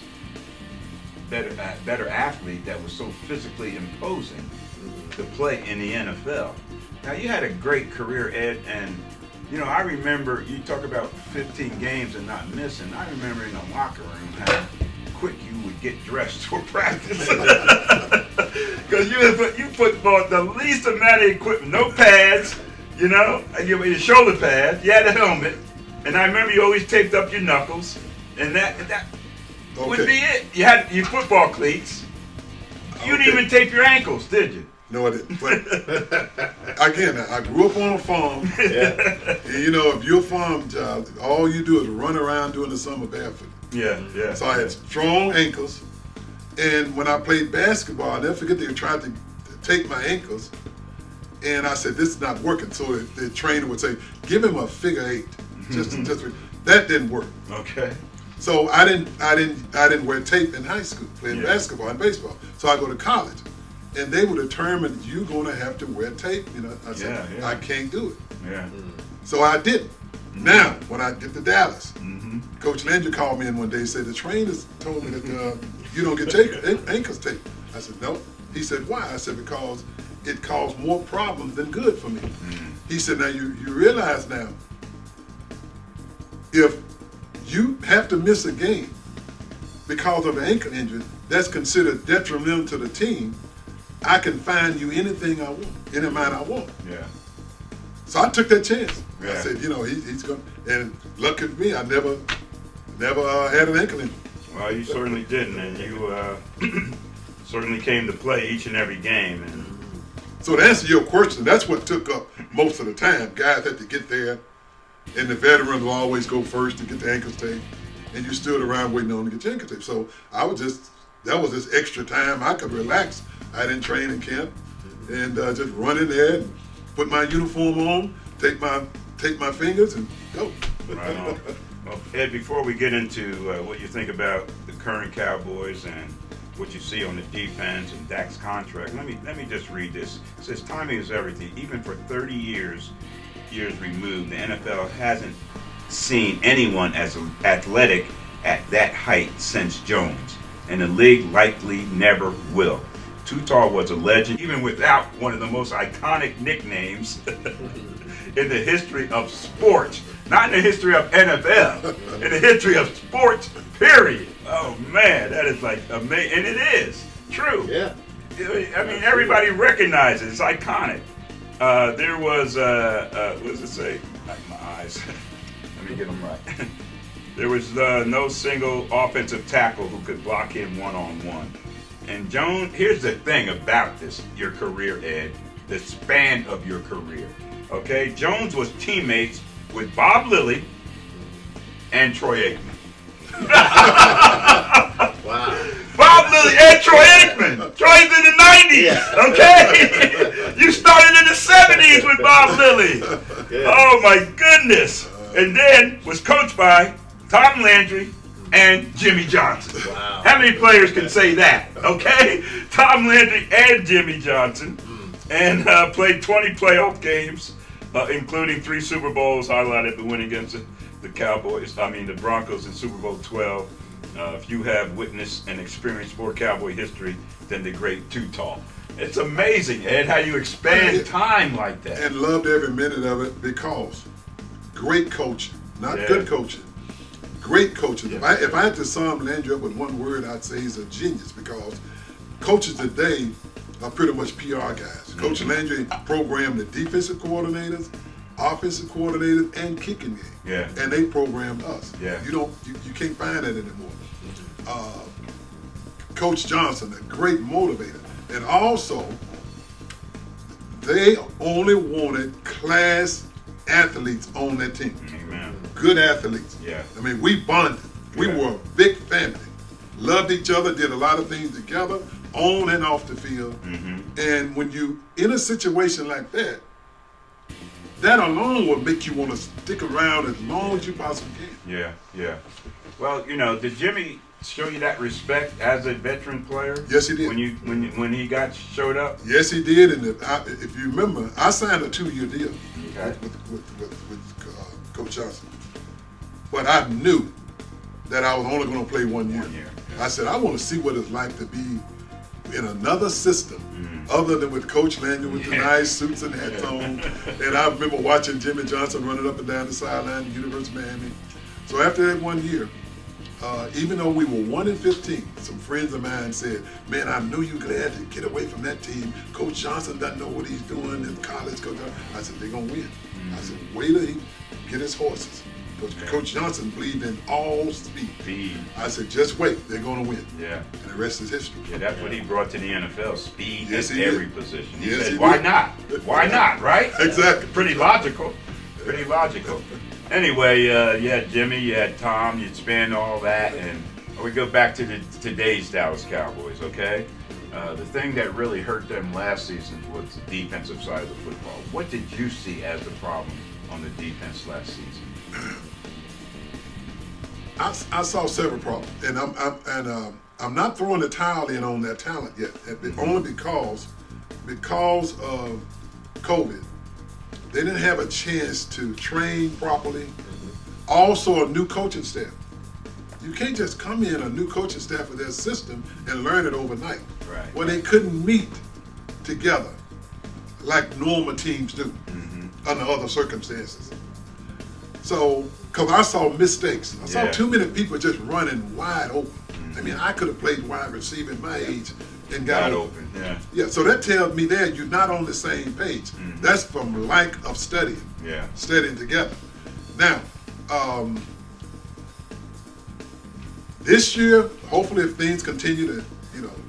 better athlete that was so physically imposing to play in the NFL. Now, you had a great career, Ed, and you know, I remember you talk about 15 games and not missing. I remember in the locker room how quick you would get dressed for practice. Because you put for the least amount of equipment, no pads, you know, your shoulder pads, you had a helmet, and I remember you always taped up your knuckles, and that would be it. You had your football cleats. You didn't even tape your ankles, did you? No, I didn't. But again, I grew up on a farm. Yeah. And, you know, if you're a farm child, all you do is run around during the summer barefoot. Yeah. So I had strong ankles. And when I played basketball, I'll never forget they tried to take my ankles. And I said, this is not working. So the trainer would say, give him a figure 8. That didn't work. Okay. So I didn't wear tape in high school, playing basketball and baseball. So I go to college. And they would determine you're going to have to wear tape. You know, I said, I can't do it. Yeah. So I didn't. Now, when I get to Dallas, Coach Landry called me in one day and said, the trainers told me that you don't get ankles taped. I said, no. He said, why? I said, because it caused more problems than good for me. He said, now you realize now, if you have to miss a game because of an ankle injury, that's considered detrimental to the team. I can find you anything I want, any amount I want. Yeah. So I took that chance. Yeah. I said, he's going. And lucky for me, I never had an inkling. Well, you certainly didn't, and you certainly came to play each and every game. And So to answer your question, that's what took up most of the time. Guys had to get there, and the veterans will always go first to get the ankle tape, and you stood around waiting on to get your ankle tape. So that was just extra time. I could relax. I didn't train in camp, and just run in there and put my uniform on, take my fingers, and go. right on. Well, Ed, before we get into what you think about the current Cowboys and what you see on the defense and Dak's contract, let me just read this. It says, timing is everything. Even for 30 years removed, the NFL hasn't seen anyone as athletic at that height since Jones, and the league likely never will. Too Tall was a legend, even without one of the most iconic nicknames in the history of sports. Not in the history of NFL, in the history of sports, period. Oh man, that is like amazing. And it is true. Yeah. I mean, everybody recognizes it. It's iconic. There was, what does it say? My eyes. Let me get them right. There was no single offensive tackle who could block him one-on-one. And Jones, here's the thing about your career, Ed, the span of your career. Okay, Jones was teammates with Bob Lilly and Troy Aikman. Wow. Bob Lilly and Troy Aikman. Troy's in the 90s, Yeah. okay? You started in the 70s with Bob Lilly. Yeah. Oh my goodness. And then was coached by Tom Landry and Jimmy Johnson. Wow. How many players can say that, okay? Tom Landry and Jimmy Johnson. And played 20 playoff games, including 3 Super Bowls, highlighted the win against the Broncos in Super Bowl 12. If you have witnessed and experienced sport Cowboy history, then the great Too Tall. It's amazing, Ed, how you expand time like that. And loved every minute of it because great coaching, not Yeah. good coaching, great coaching. Yeah. If I had to sum Landry up with one word, I'd say he's a genius because coaches today are pretty much PR guys. Coach Landry programmed the defensive coordinators, offensive coordinators, and kicking game. Yeah. And they programmed us. Yeah. You can't find that anymore. Coach Johnson, a great motivator. And also, they only wanted class athletes on their team. Amen. Good athletes. Yeah. I mean, we bonded. We Yeah. were a big family. Loved each other, did a lot of things together, on and off the field. Mm-hmm. And when you in a situation like that, that alone will make you want to stick around as long as you possibly can. Yeah, yeah. Well, did Jimmy show you that respect as a veteran player? Yes, he did. When he showed up? Yes, he did. And if you remember, I signed a 2-year deal Okay. with Coach Johnson. But I knew that I was only going to play 1 year. 1 year. I said, I want to see what it's like to be in another system other than with Coach Landry with the nice suits and hats on. And I remember watching Jimmy Johnson running up and down the sideline at University of Miami. So after that 1 year, even though we were 1-15, some friends of mine said, man, I knew you glad to get away from that team. Coach Johnson doesn't know what he's doing in college. I said, they're going to win. I said, wait till he get his horses. Coach Johnson believed in all speed. I said, just wait, they're going to win. Yeah. And the rest is history. Yeah, that's what he brought to the NFL, speed Yes, at he every did. position. He Yes, said, he why did. not? Why not, right? Exactly. Pretty logical. Pretty logical. Anyway, you had Jimmy, you had Tom, you spanned all that, and we go back to today's Dallas Cowboys, okay? The thing that really hurt them last season was the defensive side of the football. What did you see as the problem on the defense last season? I saw several problems, and I'm not throwing the towel in on that talent yet. Only because of COVID, they didn't have a chance to train properly. Also, a new coaching staff. You can't just come in a new coaching staff with their system and learn it overnight. Right. Well, they couldn't meet together like normal teams do under other circumstances. So, because I saw mistakes. I saw Yeah. too many people just running wide open. I mean, I could have played wide receiver at my age and got open. Yeah. Yeah, so that tells me that you're not on the same page. That's from lack of studying. Yeah. Studying together. Now, this year, hopefully, if things continue to,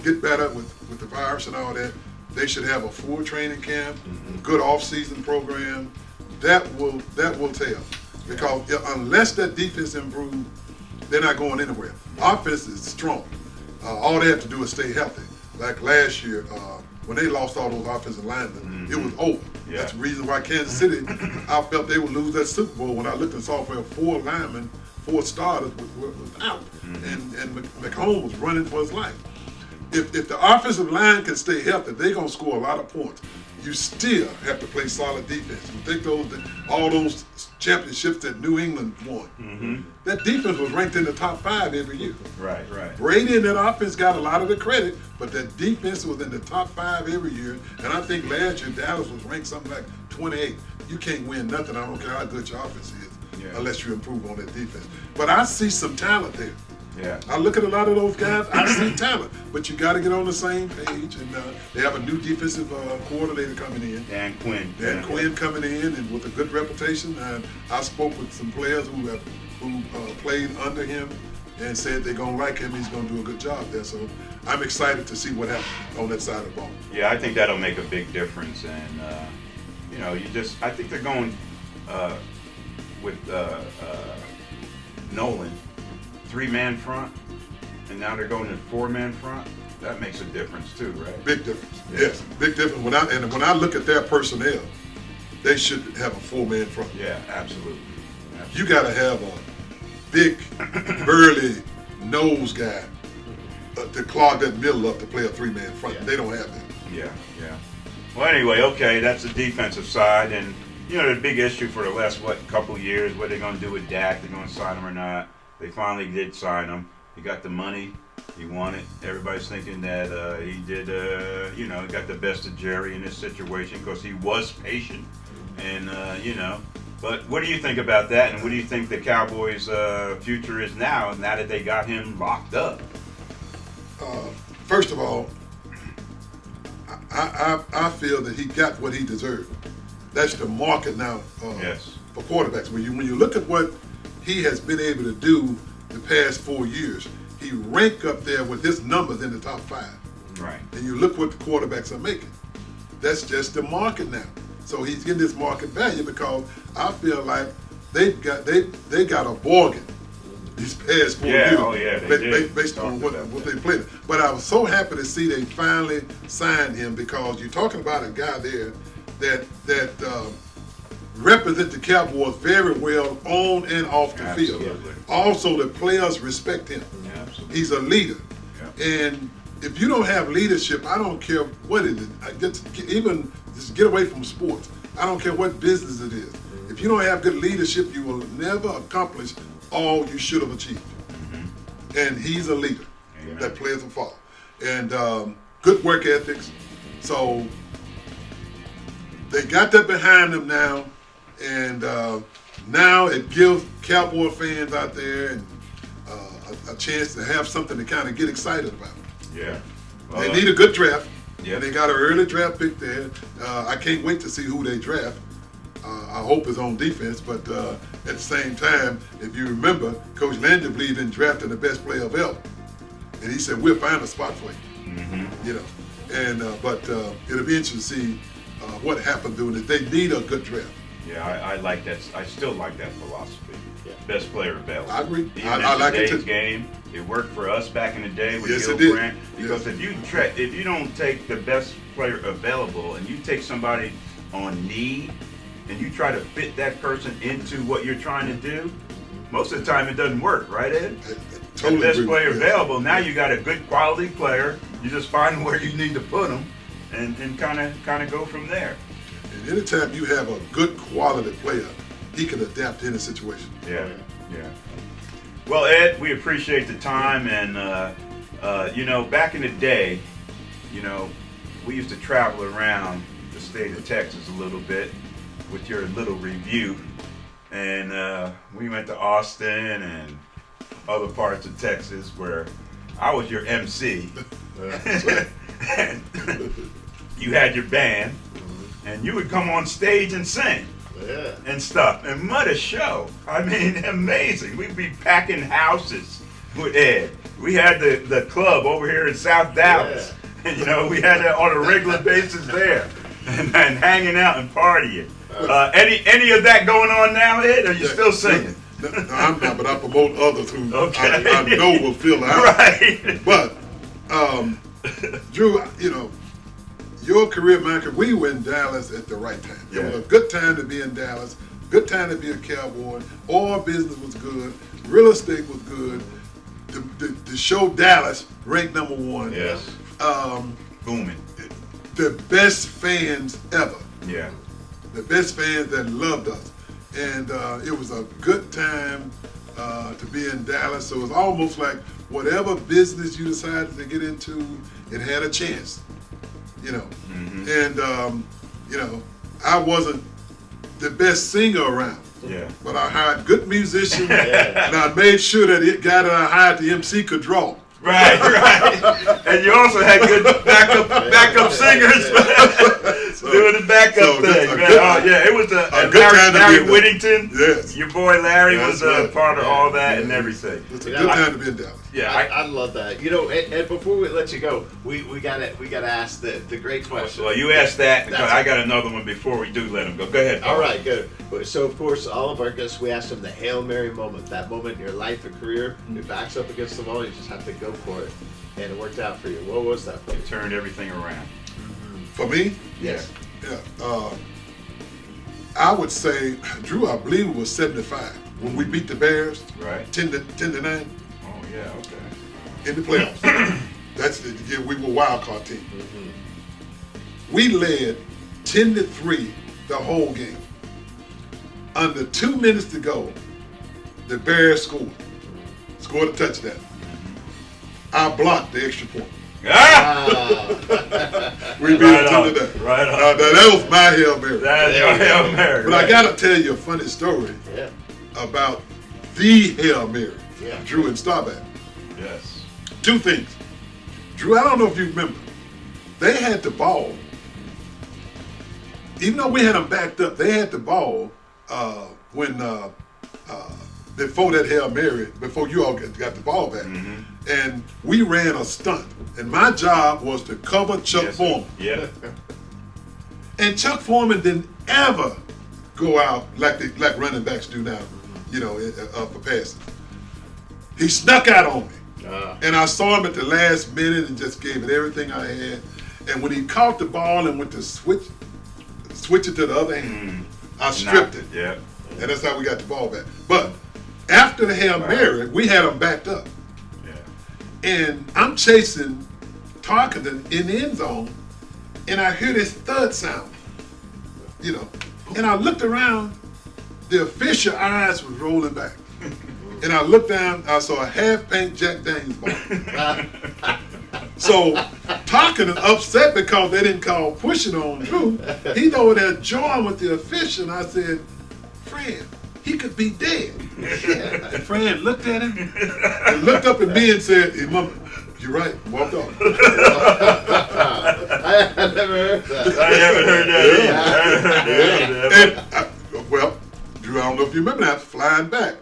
get better with the virus and all that, they should have a full training camp, good off-season program. That will tell, because unless that defense improves, they're not going anywhere. Offense is strong. All they have to do is stay healthy. Like last year, when they lost all those offensive linemen, it was over. Yeah. That's the reason why Kansas City, I felt they would lose that Super Bowl. When I looked and saw where 4 linemen, 4 starters was out, and McComb was running for his life. If the offensive line can stay healthy, they're gonna score a lot of points. You still have to play solid defense. You think all those championships that New England won, that defense was ranked in the top 5 every year. Right. Brady and that offense got a lot of the credit, but that defense was in the top 5 every year. And I think last year Dallas was ranked something like 28. You can't win nothing. I don't care how good your offense is, unless you improve on that defense. But I see some talent there. Yeah. I look at a lot of those guys, I see talent, but you got to get on the same page. And they have a new defensive coordinator coming in. Dan Quinn. Dan Quinn coming in and with a good reputation. And I spoke with some players who played under him and said they're going to like him. He's going to do a good job there. So I'm excited to see what happens on that side of the ball. Yeah, I think that'll make a big difference. And, I think they're going with Nolan. 3-man front, and now they're going to 4-man front. That makes a difference too, right? Big difference. Yes, big difference. When I look at their personnel, they should have a 4-man front. Yeah, absolutely. You got to have a big, burly nose guy to clog that middle up to play a 3-man front. Yeah. They don't have that. Yeah. Well, anyway, okay, that's the defensive side, and the big issue for the last couple of years, what they're going to do with Dak? They're going to sign him or not? They finally did sign him. He got the money he wanted. Everybody's thinking that he did, got the best of Jerry in this situation because he was patient. And, but what do you think about that? And what do you think the Cowboys' future is now that they got him locked up? First of all, I feel that he got what he deserved. That's the market now for quarterbacks. When you look at what he has been able to do the past 4 years, he ranked up there with his numbers in the top 5. Right. And you look what the quarterbacks are making. That's just the market now. So he's getting this market value because I feel like they got a bargain these past 4 years. Oh yeah, they did. Based on what they played. But I was so happy to see they finally signed him because you're talking about a guy there that represent the Cowboys very well on and off the field. Also, the players respect him. Yeah, absolutely. He's a leader. Yeah. And if you don't have leadership, I don't care what it is. Just get away from sports. I don't care what business it is. If you don't have good leadership, you will never accomplish all you should have achieved. And he's a leader that players will follow. And good work ethics. So they got that behind them now. And now it gives Cowboy fans out there and a chance to have something to kind of get excited about. Yeah. Well, they need a good draft. Yeah. And they got an early draft pick there. I can't wait to see who they draft. I hope it's on defense, but at the same time, if you remember, Coach Landry believed in drafting the best player available. And he said, we'll find a spot for you. But it'll be interesting to see what happens doing it. They need a good draft. Yeah, I like that. I still like that philosophy. Yeah. Best player available. I agree. Even I like it too. Today's game, it worked for us back in the day with Yes, Gil it did. Brandt. Because if you don't take the best player available and you take somebody on need and you try to fit that person into what you're trying to do, most of the time it doesn't work, right, Ed? Totally the best agree. player Yes. available. Now you got a good quality player. You just find where you need to put them and kind of go from there. And anytime you have a good quality player, he can adapt to any situation. Yeah. Well, Ed, we appreciate the time, and back in the day, we used to travel around the state of Texas a little bit with your little review, and we went to Austin and other parts of Texas where I was your MC, And you had your band, and you would come on stage and sing. Yeah. And stuff, and what a show! I mean, amazing. We'd be packing houses with Ed. We had the club over here in South Dallas. You know, we had that on a regular basis there, and hanging out and partying. Any of that going on now, Ed? Are you still singing? No, I'm not, but I promote others who Okay. I know will fill out. Right. But Drew, you know, your career, my career, we were in Dallas at the right time. It was a good time to be in Dallas, good time to be a cowboy. Oil business was good, real estate was good. The show Dallas ranked #1. Yes. Booming. The best fans ever. Yeah. The best fans that loved us. And it was a good time to be in Dallas. So it was almost like whatever business you decided to get into, it had a chance. You know, and you know, I wasn't the best singer around. Yeah. But I hired good musicians, and I made sure that the guy that I hired, the MC, could draw. Right. And you also had good backup singers doing the backup thing. It was a good time to Larry be in Whittington. Yes. Your boy Larry was right. part of all that and everything. It's a good time to be in Dallas. Yeah, I love that. You know, and before we let you go, we gotta ask the great question. Well, you asked that. I got another one before we do let him go. Go ahead, Paul. All right, good. So, of course, all of our guests, we asked them the Hail Mary moment, that moment in your life or career. It backs up against the wall. You just have to go for it. And it worked out for you. What was that for you? You turned everything around. For me? Yes. Yeah. I would say, Drew, I believe it was 75 when we beat the Bears. Right. 10 to 9 Oh, yeah, okay. in the playoffs. That's the year we were wild card team. We led 10-3 the whole game. Under 2 minutes to go, the Bears scored a touchdown. I blocked the extra point. We beat Right them on. 10-9. Right on. That was my Hail Mary. That's your Hail Mary. But I gotta tell you a funny story about the Hail Mary, Drew and Starback. Yes. 2 things. Drew, I don't know if you remember, they had the ball. Even though we had them backed up, they had the ball when before that Hail Mary, before you all got the ball back. And we ran a stunt. And my job was to cover Chuck Foreman. Yeah. And Chuck Foreman didn't ever go out like running backs do now, you know, for passing. He snuck out on me. And I saw him at the last minute and just gave it everything I had. And when he caught the ball and went to switch it to the other hand, I stripped it. Yeah. And that's how we got the ball back. But after the Hail Mary, we had them backed up. Yeah. And I'm chasing Tarkenton in the end zone, and I hear this thud sound, you know. And I looked around, the official eyes was rolling back. And I looked down, I saw a half-pint Jack Daniels ball. So Tarkenton upset because they didn't call pushing on Drew. He's over there joined with the official, and I said, Fred, he could be dead. And Fred looked at him and looked up at me and said, hey, Mama, you're right, and walked off. I never heard that. I haven't heard that either. And well, Drew, I don't know if you remember that, flying back.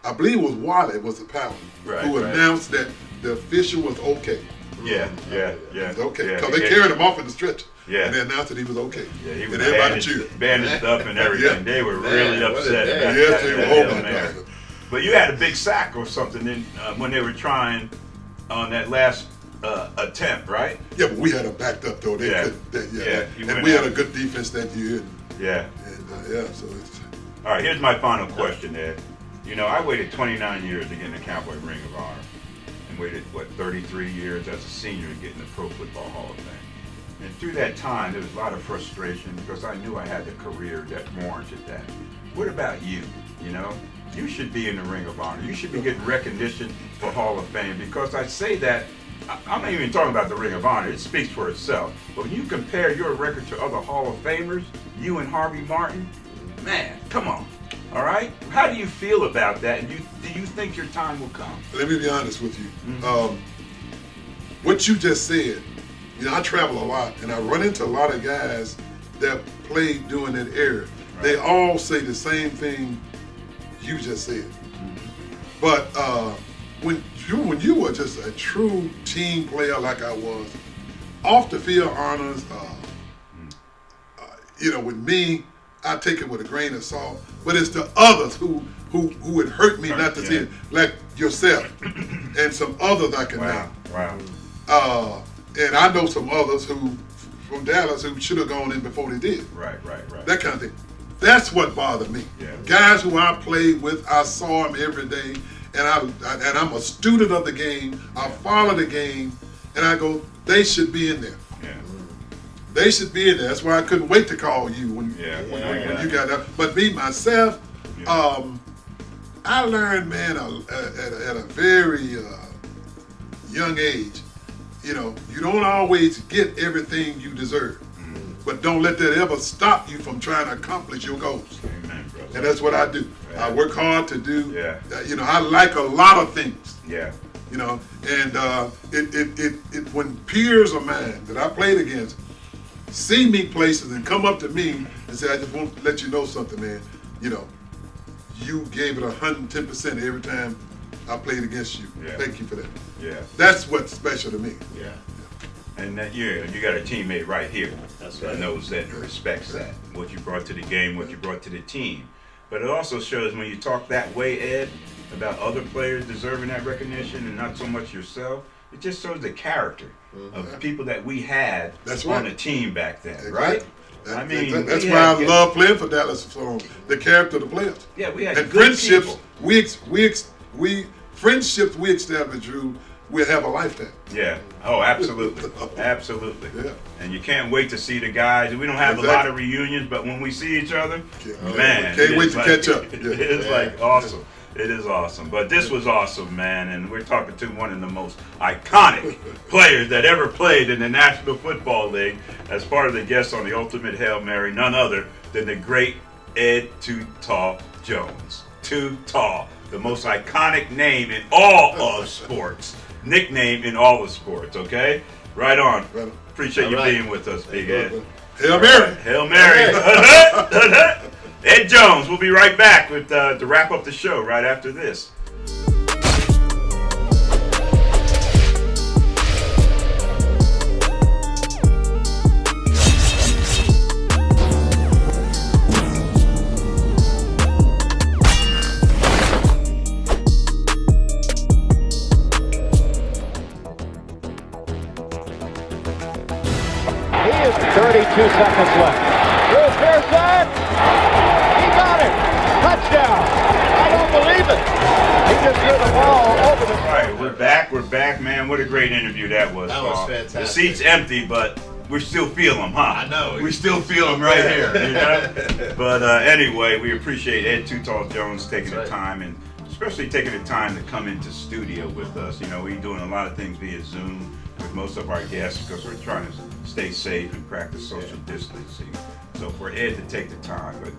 I believe it was Wally, was the power, who announced that the official was okay. Yeah. He was okay. Yeah, Because they carried him off in the stretcher. Yeah. And they announced that he was okay. Yeah, he was and everybody cheered. bandaged up and everything. They were really upset about Yes, they that were. Hail Oh my Mary. God. But you had a big sack or something in, when they were trying on that last attempt, right? Yeah, but we had them backed up though. They couldn't. And we had a good defense that year. And, so it's. All right, here's my final question, Ed. You know, I waited 29 years to get in the Cowboy Ring of Honor, and waited 33 years as a senior to get in the Pro Football Hall of Fame. And through that time, there was a lot of frustration because I knew I had the career that warranted that. What about you? You know, you should be in the Ring of Honor. You should be getting recognition for Hall of Fame because I say that. I'm not even talking about the Ring of Honor. It speaks for itself. But when you compare your record to other Hall of Famers, you and Harvey Martin, man, come on. All right? How do you feel about that? And do you think your time will come? Let me be honest with you. what you just said, I travel a lot, and I run into a lot of guys that played during that era. Right. They all say the same thing you just said. Mm-hmm. But when you were just a true team player like I was, off the field honors, with me, I take it with a grain of salt. But it's the others who would hurt me not to see it, like yourself and some others I can name. Wow. And I know some others who from Dallas who should have gone in before they did. Right. That kind of thing. That's what bothered me. Yeah. Guys who I played with, I saw them every day, and I'm a student of the game. I follow the game, and I go, they should be in there. Yeah. They should be in there. That's why I couldn't wait to call you when you got that. But me myself, I learned, man, at a very young age. You don't always get everything you deserve, but don't let that ever stop you from trying to accomplish your goals. Amen, brother. And that's what I do. Yeah. I work hard to do. Yeah. I like a lot of things. Yeah. And it when peers of mine that I played against see me places and come up to me and say, I just want to let you know something, man. You gave it 110% every time I played against you. Yeah. Thank you for that. Yeah. That's what's special to me. Yeah. And that you got a teammate right here that knows that and respects that. What you brought to the game, what you brought to the team. But it also shows when you talk that way, Ed, about other players deserving that recognition and not so much yourself, it just shows the character of the people that we had on the team back then, exactly. Right? That's why I love playing for Dallas. So the character of the players. Yeah, we had and good friendships. People. Friendships we established, Drew, we'll have a lifetime. Yeah. Oh, absolutely. Absolutely. Yeah. And you can't wait to see the guys. We don't have a lot of reunions, but when we see each other, man. Can't wait to catch up. It is like awesome. It is awesome. But this was awesome, man. And we're talking to one of the most iconic players that ever played in the National Football League as part of the guests on the Ultimate Hail Mary, none other than the great Ed Too Tall Jones. Too Tall. The most iconic name in all of sports. Nickname in all of sports, okay? Right on. Appreciate you being with us, Big Ed. Hail Mary. Hail Mary. Ed Jones, we'll be right back with to wrap up the show right after this. He is 32 seconds left. Here's Pearson. He got it. Touchdown. I don't believe it. He just threw the ball over the. All right, we're back, man. What a great interview that was. That was fantastic. The seat's empty, but we still feel them, huh? I know. We still feel them right here, But anyway, we appreciate Ed Too Tall Jones taking the time and especially taking the time to come into studio with us. We're doing a lot of things via Zoom with most of our guests because we're trying to stay safe and practice social distancing. So for Ed to take the time, but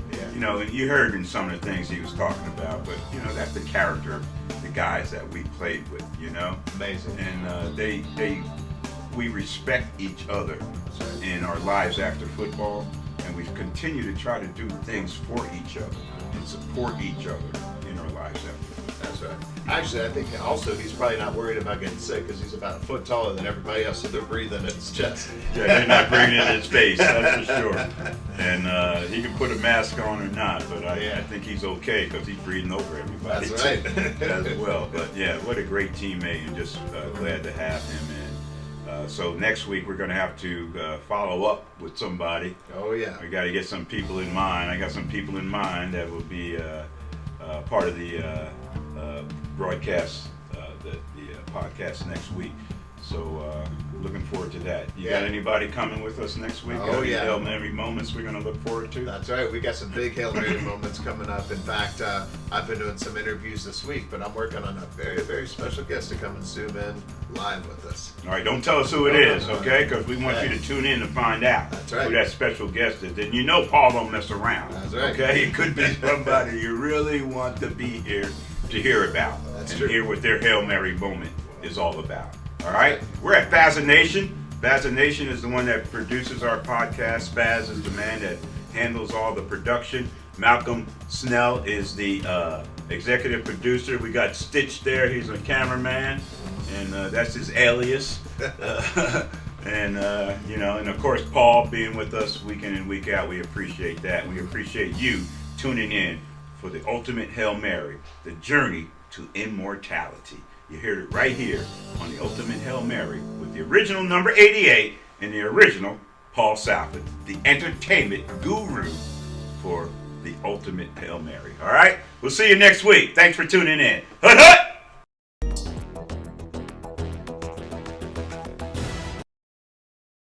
you heard in some of the things he was talking about, but that's the character of the guys that we played with, Amazing. And we respect each other in our lives after football, and we continue to try to do things for each other and support each other in our lives after football. That's right. Actually, I think also he's probably not worried about getting sick because he's about a foot taller than everybody else, so they're breathing in his chest. Yeah, they're not breathing in his face, that's for sure. And he can put a mask on or not, but I think he's okay because he's breathing over everybody. That's right. As well. But yeah, what a great teammate, and just glad to have him. And so next week we're going to have to follow up with somebody. Oh, yeah. We got to get some people in mind. I got some people in mind that will be part of the broadcast, the podcast next week. So looking forward to that. You got anybody coming with us next week? Oh, yeah. Hail Mary moments we're going to look forward to? That's right. We got some big Hail Mary moments coming up. In fact, I've been doing some interviews this week, but I'm working on a very, very special guest to come and zoom in live with us. All right, don't tell us who it is, okay? Because we want you to tune in to find out right. who that special guest is. And Paul don't mess around. That's right. Okay? It could be somebody you really want to be here to hear about. That's and true. hear what their Hail Mary moment is all about. All right, we're at Spaz Nation. Spaz Nation is the one that produces our podcast. Spaz is the man that handles all the production. Malcolm Snell is the executive producer. We got Stitch there. He's a cameraman, and that's his alias. And of course, Paul being with us week in and week out. We appreciate that. We appreciate you tuning in for the ultimate Hail Mary, the journey to immortality. You heard it right here on the Ultimate Hail Mary with the original number 88 and the original Paul Salford, the entertainment guru for the Ultimate Hail Mary. All right? We'll see you next week. Thanks for tuning in. Hut, hut!